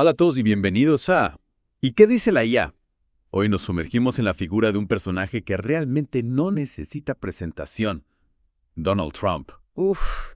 Hola a todos y bienvenidos a ¿Y qué dice la IA? Hoy nos sumergimos en la figura de un personaje que realmente no necesita presentación, Donald Trump.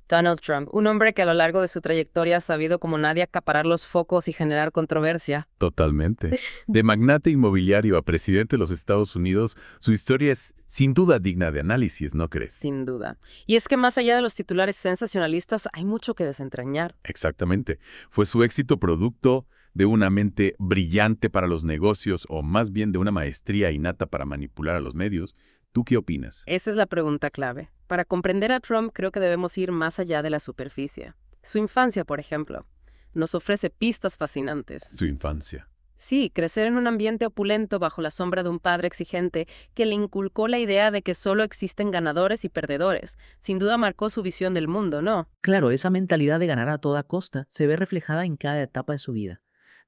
Donald Trump, un hombre que a lo largo de su trayectoria ha sabido como nadie acaparar los focos y generar controversia. Totalmente. De magnate inmobiliario a presidente de los Estados Unidos, su historia es sin duda digna de análisis, ¿no crees? Sin duda. Y es que más allá de los titulares sensacionalistas, hay mucho que desentrañar. Exactamente. Fue su éxito producto de una mente brillante para los negocios o más bien de una maestría innata para manipular a los medios. ¿Tú qué opinas? Esa es la pregunta clave. Para comprender a Trump creo que debemos ir más allá de la superficie. Su infancia, por ejemplo, nos ofrece pistas fascinantes. Su infancia. Sí, crecer en un ambiente opulento bajo la sombra de un padre exigente que le inculcó la idea de que solo existen ganadores y perdedores. Sin duda marcó su visión del mundo, ¿no? Claro, esa mentalidad de ganar a toda costa se ve reflejada en cada etapa de su vida,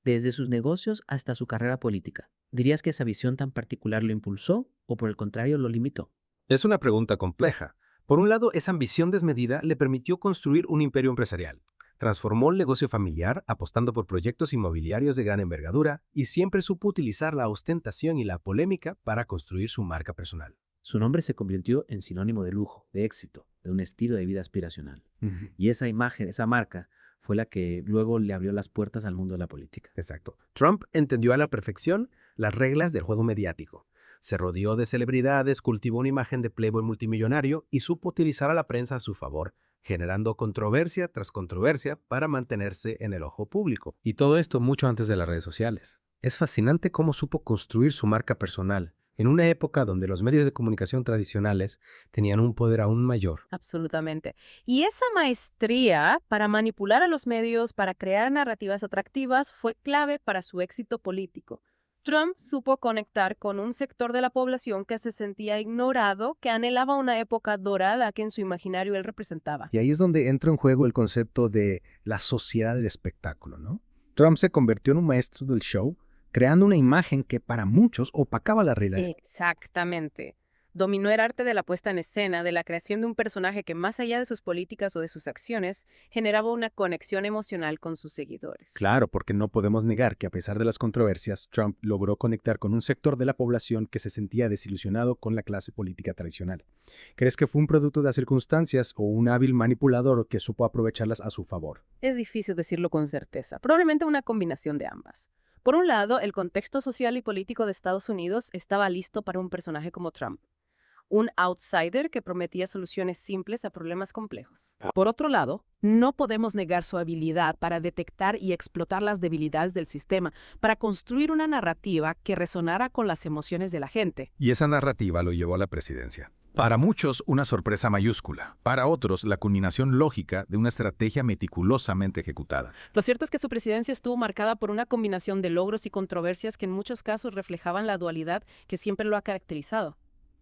desde sus negocios hasta su carrera política. ¿Dirías que esa visión tan particular lo impulsó o por el contrario lo limitó? Es una pregunta compleja. Por un lado, esa ambición desmedida le permitió construir un imperio empresarial. Transformó el negocio familiar apostando por proyectos inmobiliarios de gran envergadura y siempre supo utilizar la ostentación y la polémica para construir su marca personal. Su nombre se convirtió en sinónimo de lujo, de éxito, de un estilo de vida aspiracional. Y esa imagen, esa marca, fue la que luego le abrió las puertas al mundo de la política. Exacto. Trump entendió a la perfección las reglas del juego mediático. Se rodeó de celebridades, cultivó una imagen de playboy multimillonario y supo utilizar a la prensa a su favor, generando controversia tras controversia para mantenerse en el ojo público. Y todo esto mucho antes de las redes sociales. Es fascinante cómo supo construir su marca personal, en una época donde los medios de comunicación tradicionales tenían un poder aún mayor. Absolutamente. Y esa maestría para manipular a los medios, para crear narrativas atractivas, fue clave para su éxito político. Trump supo conectar con un sector de la población que se sentía ignorado, que anhelaba una época dorada que en su imaginario él representaba. Y ahí es donde entra en juego el concepto de la sociedad del espectáculo, ¿no? Trump se convirtió en un maestro del show, creando una imagen que para muchos opacaba las reglas. Exactamente. Dominó el arte de la puesta en escena, de la creación de un personaje que más allá de sus políticas o de sus acciones, generaba una conexión emocional con sus seguidores. Claro, porque no podemos negar que a pesar de las controversias, Trump logró conectar con un sector de la población que se sentía desilusionado con la clase política tradicional. ¿Crees que fue un producto de las circunstancias o un hábil manipulador que supo aprovecharlas a su favor? Es difícil decirlo con certeza, probablemente una combinación de ambas. Por un lado, el contexto social y político de Estados Unidos estaba listo para un personaje como Trump, un outsider que prometía soluciones simples a problemas complejos. Por otro lado, no podemos negar su habilidad para detectar y explotar las debilidades del sistema, para construir una narrativa que resonara con las emociones de la gente. Y esa narrativa lo llevó a la presidencia. Para muchos, una sorpresa mayúscula. Para otros, la culminación lógica de una estrategia meticulosamente ejecutada. Lo cierto es que su presidencia estuvo marcada por una combinación de logros y controversias que en muchos casos reflejaban la dualidad que siempre lo ha caracterizado.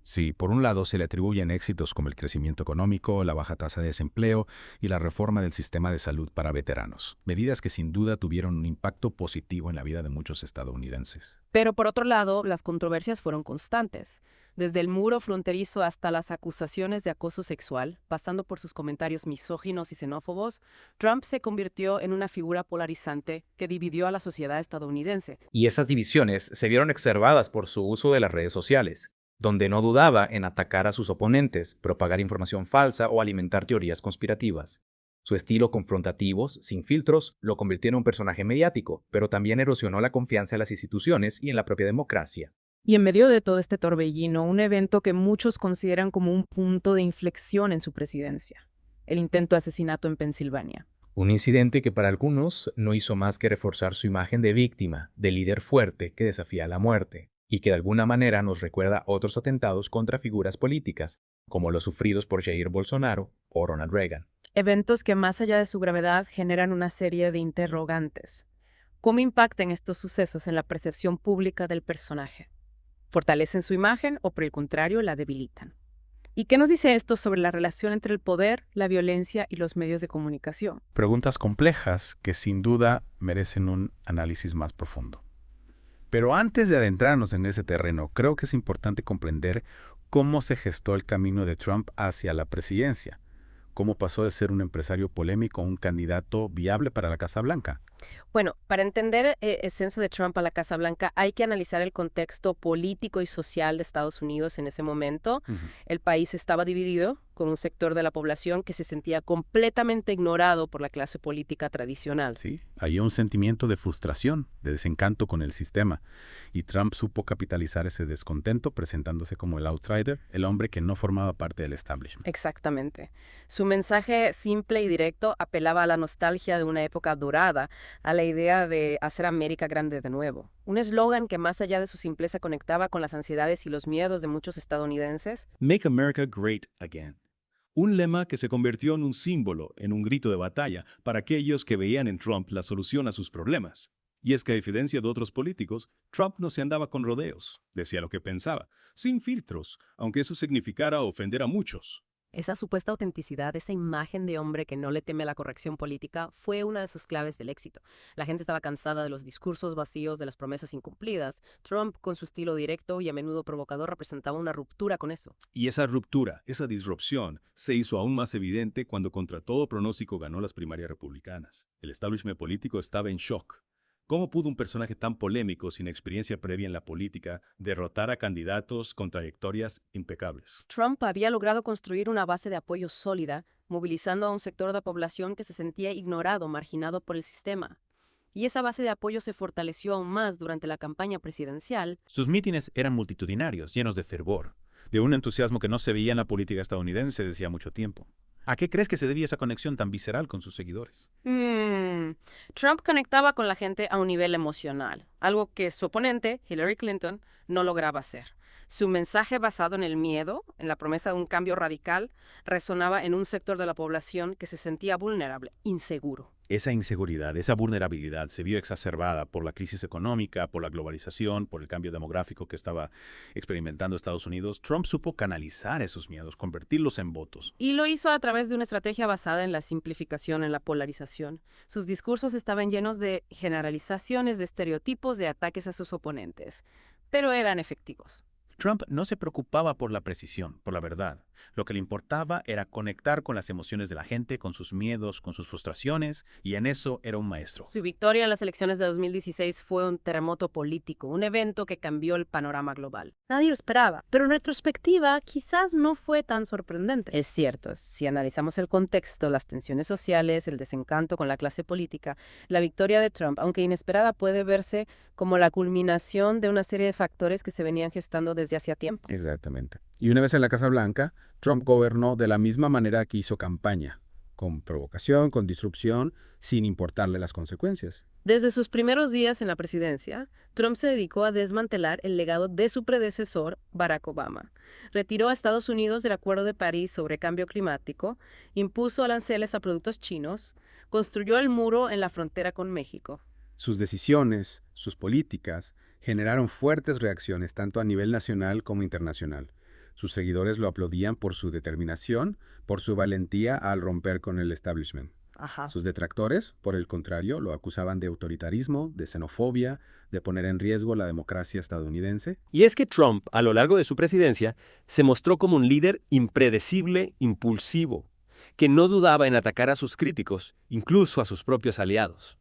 Sí, por un lado se le atribuyen éxitos como el crecimiento económico, la baja tasa de desempleo y la reforma del sistema de salud para veteranos, medidas que sin duda tuvieron un impacto positivo en la vida de muchos estadounidenses. Pero por otro lado, las controversias fueron constantes. Desde el muro fronterizo hasta las acusaciones de acoso sexual, pasando por sus comentarios misóginos y xenófobos, Trump se convirtió en una figura polarizante que dividió a la sociedad estadounidense. Y esas divisiones se vieron exacerbadas por su uso de las redes sociales, donde no dudaba en atacar a sus oponentes, propagar información falsa o alimentar teorías conspirativas. Su estilo confrontativo, sin filtros, lo convirtió en un personaje mediático, pero también erosionó la confianza en las instituciones y en la propia democracia. Y en medio de todo este torbellino, un evento que muchos consideran como un punto de inflexión en su presidencia: el intento de asesinato en Pensilvania. Un incidente que para algunos no hizo más que reforzar su imagen de víctima, de líder fuerte que desafía la muerte, y que de alguna manera nos recuerda otros atentados contra figuras políticas, como los sufridos por Jair Bolsonaro o Ronald Reagan. Eventos que más allá de su gravedad generan una serie de interrogantes. ¿Cómo impactan estos sucesos en la percepción pública del personaje? ¿Fortalecen su imagen o por el contrario la debilitan? ¿Y qué nos dice esto sobre la relación entre el poder, la violencia y los medios de comunicación? Preguntas complejas que sin duda merecen un análisis más profundo. Pero antes de adentrarnos en ese terreno, creo que es importante comprender cómo se gestó el camino de Trump hacia la presidencia. ¿Cómo pasó de ser un empresario polémico a un candidato viable para la Casa Blanca? Bueno, para entender el ascenso de Trump a la Casa Blanca hay que analizar el contexto político y social de Estados Unidos en ese momento. Ujú. El país estaba dividido, con un sector de la población que se sentía completamente ignorado por la clase política tradicional. Sí, había un sentimiento de frustración, de desencanto con el sistema, y Trump supo capitalizar ese descontento presentándose como el outsider, el hombre que no formaba parte del establishment. Exactamente. Su mensaje simple y directo apelaba a la nostalgia de una época dorada, a la idea de hacer América grande de nuevo. Un eslogan que más allá de su simpleza conectaba con las ansiedades y los miedos de muchos estadounidenses. Make America Great Again. Un lema que se convirtió en un símbolo, en un grito de batalla para aquellos que veían en Trump la solución a sus problemas. Y es que a diferencia de otros políticos, Trump no se andaba con rodeos, decía lo que pensaba, sin filtros, aunque eso significara ofender a muchos. Esa supuesta autenticidad, esa imagen de hombre que no le teme a la corrección política, fue una de sus claves del éxito. La gente estaba cansada de los discursos vacíos, de las promesas incumplidas. Trump, con su estilo directo y a menudo provocador, representaba una ruptura con eso. Y esa ruptura, esa disrupción, se hizo aún más evidente cuando contra todo pronóstico ganó las primarias republicanas. El establishment político estaba en shock. ¿Cómo pudo un personaje tan polémico, sin experiencia previa en la política, derrotar a candidatos con trayectorias impecables? Trump había logrado construir una base de apoyo sólida, movilizando a un sector de la población que se sentía ignorado, marginado por el sistema. Y esa base de apoyo se fortaleció aún más durante la campaña presidencial. Sus mítines eran multitudinarios, llenos de fervor, de un entusiasmo que no se veía en la política estadounidense desde hacía mucho tiempo. ¿A qué crees que se debía esa conexión tan visceral con sus seguidores? Trump conectaba con la gente a un nivel emocional, algo que su oponente, Hillary Clinton, no lograba hacer. Su mensaje basado en el miedo, en la promesa de un cambio radical, resonaba en un sector de la población que se sentía vulnerable, inseguro. Esa inseguridad, esa vulnerabilidad se vio exacerbada por la crisis económica, por la globalización, por el cambio demográfico que estaba experimentando Estados Unidos. Trump supo canalizar esos miedos, convertirlos en votos. Y lo hizo a través de una estrategia basada en la simplificación, en la polarización. Sus discursos estaban llenos de generalizaciones, de estereotipos, de ataques a sus oponentes, pero eran efectivos. Trump no se preocupaba por la precisión, por la verdad. Lo que le importaba era conectar con las emociones de la gente, con sus miedos, con sus frustraciones, y en eso era un maestro. Su victoria en las elecciones de 2016 fue un terremoto político, un evento que cambió el panorama global. Nadie lo esperaba, pero en retrospectiva quizás no fue tan sorprendente. Es cierto, si analizamos el contexto, las tensiones sociales, el desencanto con la clase política, la victoria de Trump, aunque inesperada, puede verse como la culminación de una serie de factores que se venían gestando desde hacía tiempo. Exactamente. Y una vez en la Casa Blanca, Trump gobernó de la misma manera que hizo campaña, con provocación, con disrupción, sin importarle las consecuencias. Desde sus primeros días en la presidencia, Trump se dedicó a desmantelar el legado de su predecesor, Barack Obama. Retiró a Estados Unidos del Acuerdo de París sobre cambio climático, impuso aranceles a productos chinos, construyó el muro en la frontera con México. Sus decisiones, sus políticas, generaron fuertes reacciones tanto a nivel nacional como internacional. Sus seguidores lo aplaudían por su determinación, por su valentía al romper con el establishment. Sus detractores, por el contrario, lo acusaban de autoritarismo, de xenofobia, de poner en riesgo la democracia estadounidense. Y es que Trump, a lo largo de su presidencia, se mostró como un líder impredecible, impulsivo, que no dudaba en atacar a sus críticos, incluso a sus propios aliados.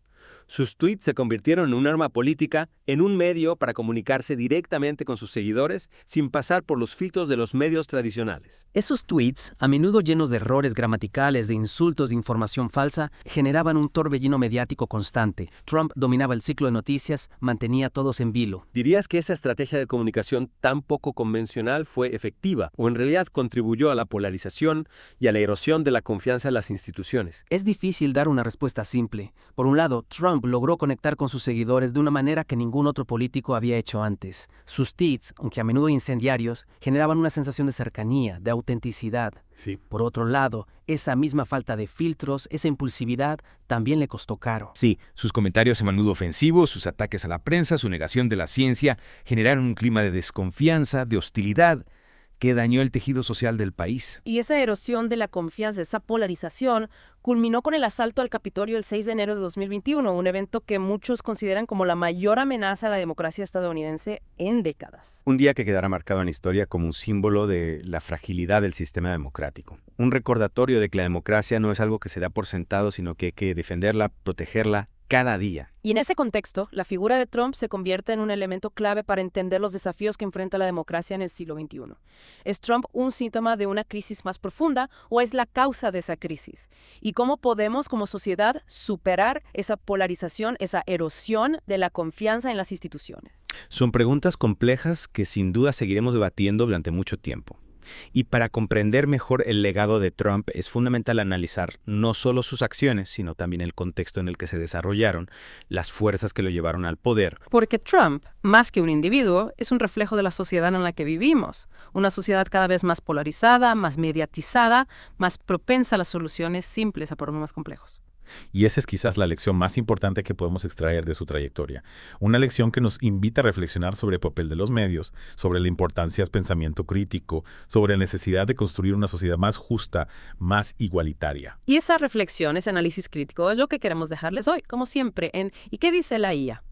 Sus tweets se convirtieron en un arma política, en un medio para comunicarse directamente con sus seguidores sin pasar por los filtros de los medios tradicionales. Esos tweets, a menudo llenos de errores gramaticales, de insultos, de información falsa, generaban un torbellino mediático constante. Trump dominaba el ciclo de noticias, mantenía a todos en vilo. ¿Dirías que esa estrategia de comunicación tan poco convencional fue efectiva o en realidad contribuyó a la polarización y a la erosión de la confianza en las instituciones? Es difícil dar una respuesta simple. Por un lado, Trump logró conectar con sus seguidores de una manera que ningún otro político había hecho antes. Sus tweets, aunque a menudo incendiarios, generaban una sensación de cercanía, de autenticidad. Sí. Por otro lado, esa misma falta de filtros, esa impulsividad, también le costó caro. Sí, sus comentarios a menudo ofensivos, sus ataques a la prensa, su negación de la ciencia, generaron un clima de desconfianza, de hostilidad, que dañó el tejido social del país. Y esa erosión de la confianza, esa polarización, culminó con el asalto al Capitolio el 6 de enero de 2021, un evento que muchos consideran como la mayor amenaza a la democracia estadounidense en décadas. Un día que quedará marcado en la historia como un símbolo de la fragilidad del sistema democrático. Un recordatorio de que la democracia no es algo que se da por sentado, sino que hay que defenderla, protegerla cada día. Y en ese contexto, la figura de Trump se convierte en un elemento clave para entender los desafíos que enfrenta la democracia en el siglo XXI. ¿Es Trump un síntoma de una crisis más profunda o es la causa de esa crisis? ¿Y cómo podemos, como sociedad, superar esa polarización, esa erosión de la confianza en las instituciones? Son preguntas complejas que sin duda seguiremos debatiendo durante mucho tiempo. Y para comprender mejor el legado de Trump es fundamental analizar no solo sus acciones, sino también el contexto en el que se desarrollaron, las fuerzas que lo llevaron al poder. Porque Trump, más que un individuo, es un reflejo de la sociedad en la que vivimos. Una sociedad cada vez más polarizada, más mediatizada, más propensa a las soluciones simples a problemas complejos. Y esa es quizás la lección más importante que podemos extraer de su trayectoria. Una lección que nos invita a reflexionar sobre el papel de los medios, sobre la importancia del pensamiento crítico, sobre la necesidad de construir una sociedad más justa, más igualitaria. Y esa reflexión, ese análisis crítico, es lo que queremos dejarles hoy, como siempre, en ¿y qué dice la IA?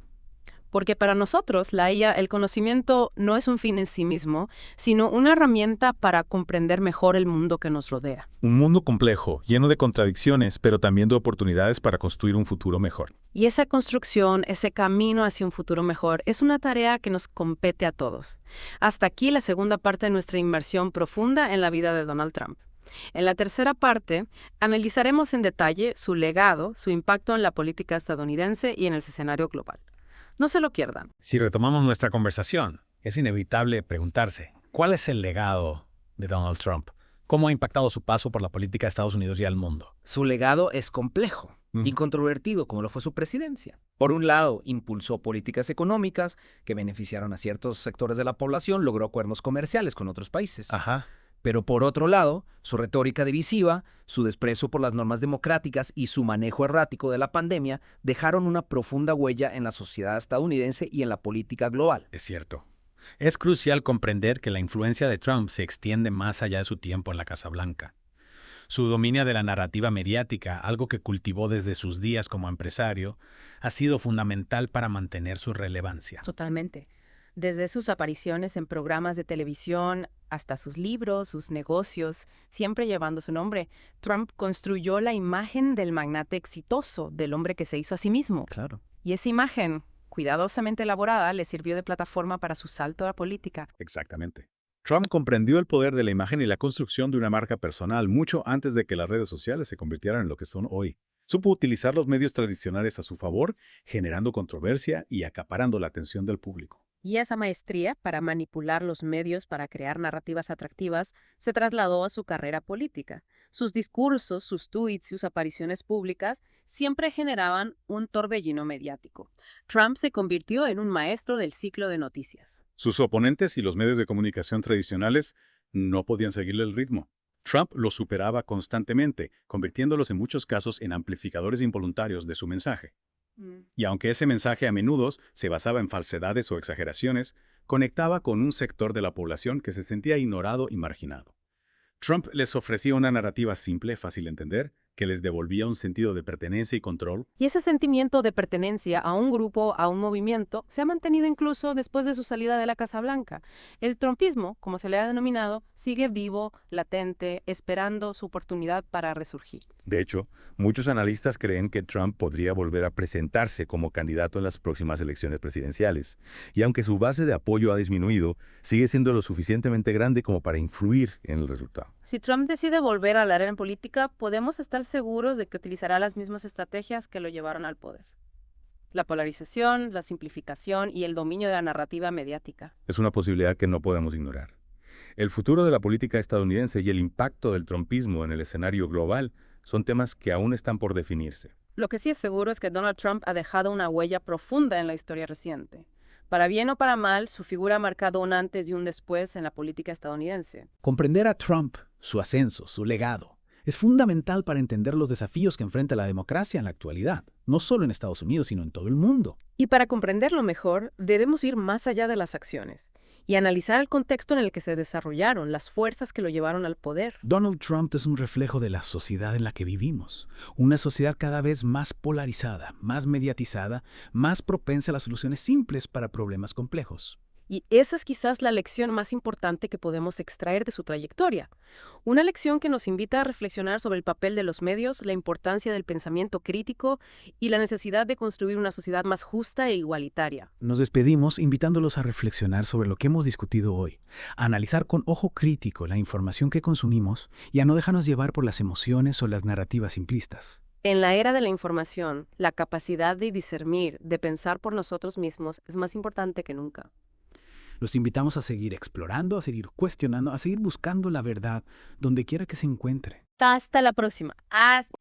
Porque para nosotros, la IA, el conocimiento no es un fin en sí mismo, sino una herramienta para comprender mejor el mundo que nos rodea. Un mundo complejo, lleno de contradicciones, pero también de oportunidades para construir un futuro mejor. Y esa construcción, ese camino hacia un futuro mejor, es una tarea que nos compete a todos. Hasta aquí la segunda parte de nuestra inmersión profunda en la vida de Donald Trump. En la tercera parte, analizaremos en detalle su legado, su impacto en la política estadounidense y en el escenario global. No se lo pierdan. Si retomamos nuestra conversación, es inevitable preguntarse, ¿cuál es el legado de Donald Trump? ¿Cómo ha impactado su paso por la política de Estados Unidos y al mundo? Su legado es complejo y controvertido, como lo fue su presidencia. Por un lado, impulsó políticas económicas que beneficiaron a ciertos sectores de la población, logró acuerdos comerciales con otros países. Ajá. Pero por otro lado, su retórica divisiva, su desprecio por las normas democráticas y su manejo errático de la pandemia dejaron una profunda huella en la sociedad estadounidense y en la política global. Es cierto. Es crucial comprender que la influencia de Trump se extiende más allá de su tiempo en la Casa Blanca. Su dominio de la narrativa mediática, algo que cultivó desde sus días como empresario, ha sido fundamental para mantener su relevancia. Totalmente. Desde sus apariciones en programas de televisión hasta sus libros, sus negocios, siempre llevando su nombre, Trump construyó la imagen del magnate exitoso, del hombre que se hizo a sí mismo. Claro. Y esa imagen, cuidadosamente elaborada, le sirvió de plataforma para su salto a la política. Exactamente. Trump comprendió el poder de la imagen y la construcción de una marca personal mucho antes de que las redes sociales se convirtieran en lo que son hoy. Supo utilizar los medios tradicionales a su favor, generando controversia y acaparando la atención del público. Y esa maestría para manipular los medios para crear narrativas atractivas se trasladó a su carrera política. Sus discursos, sus tweets y sus apariciones públicas siempre generaban un torbellino mediático. Trump se convirtió en un maestro del ciclo de noticias. Sus oponentes y los medios de comunicación tradicionales no podían seguirle el ritmo. Trump los superaba constantemente, convirtiéndolos en muchos casos en amplificadores involuntarios de su mensaje. Y aunque ese mensaje a menudo se basaba en falsedades o exageraciones, conectaba con un sector de la población que se sentía ignorado y marginado. Trump les ofrecía una narrativa simple, fácil de entender, que les devolvía un sentido de pertenencia y control. Y ese sentimiento de pertenencia a un grupo, a un movimiento, se ha mantenido incluso después de su salida de la Casa Blanca. El trumpismo, como se le ha denominado, sigue vivo, latente, esperando su oportunidad para resurgir. De hecho, muchos analistas creen que Trump podría volver a presentarse como candidato en las próximas elecciones presidenciales. Y aunque su base de apoyo ha disminuido, sigue siendo lo suficientemente grande como para influir en el resultado. Si Trump decide volver a la arena política, podemos estar seguros de que utilizará las mismas estrategias que lo llevaron al poder. La polarización, la simplificación y el dominio de la narrativa mediática. Es una posibilidad que no podemos ignorar. El futuro de la política estadounidense y el impacto del trumpismo en el escenario global son temas que aún están por definirse. Lo que sí es seguro es que Donald Trump ha dejado una huella profunda en la historia reciente. Para bien o para mal, su figura ha marcado un antes y un después en la política estadounidense. Comprender a Trump, su ascenso, su legado, es fundamental para entender los desafíos que enfrenta la democracia en la actualidad, no solo en Estados Unidos, sino en todo el mundo. Y para comprenderlo mejor, debemos ir más allá de las acciones y analizar el contexto en el que se desarrollaron, las fuerzas que lo llevaron al poder. Donald Trump es un reflejo de la sociedad en la que vivimos. Una sociedad cada vez más polarizada, más mediatizada, más propensa a las soluciones simples para problemas complejos. Y esa es quizás la lección más importante que podemos extraer de su trayectoria. Una lección que nos invita a reflexionar sobre el papel de los medios, la importancia del pensamiento crítico y la necesidad de construir una sociedad más justa e igualitaria. Nos despedimos invitándolos a reflexionar sobre lo que hemos discutido hoy, a analizar con ojo crítico la información que consumimos y a no dejarnos llevar por las emociones o las narrativas simplistas. En la era de la información, la capacidad de discernir, de pensar por nosotros mismos, es más importante que nunca. Los invitamos a seguir explorando, a seguir cuestionando, a seguir buscando la verdad donde quiera que se encuentre. Hasta la próxima. Hasta...